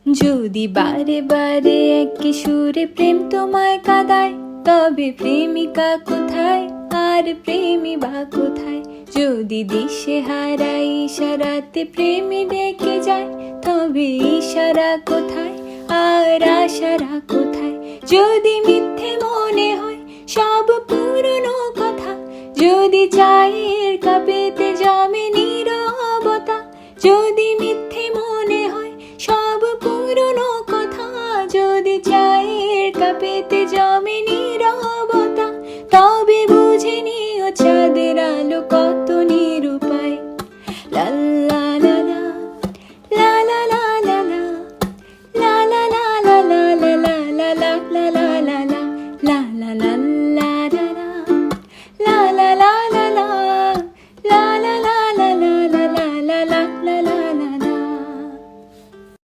যদি বারে বারে একই সুরে প্রেম তোমায় কাঁদায়, তবে প্রেমিকা কোথায় আর প্রেমী বা কোথায়? যদি দিশে হারাই ইশারাতে প্রেমী ডেকে যায়, তবে ইশারা কোথায় আর আশারা কোথায়? যদি মিথ্যে মনে হয় সব পুরনো কথা, যদি চায়ের কাপেতে জমে নীরবতা, যদি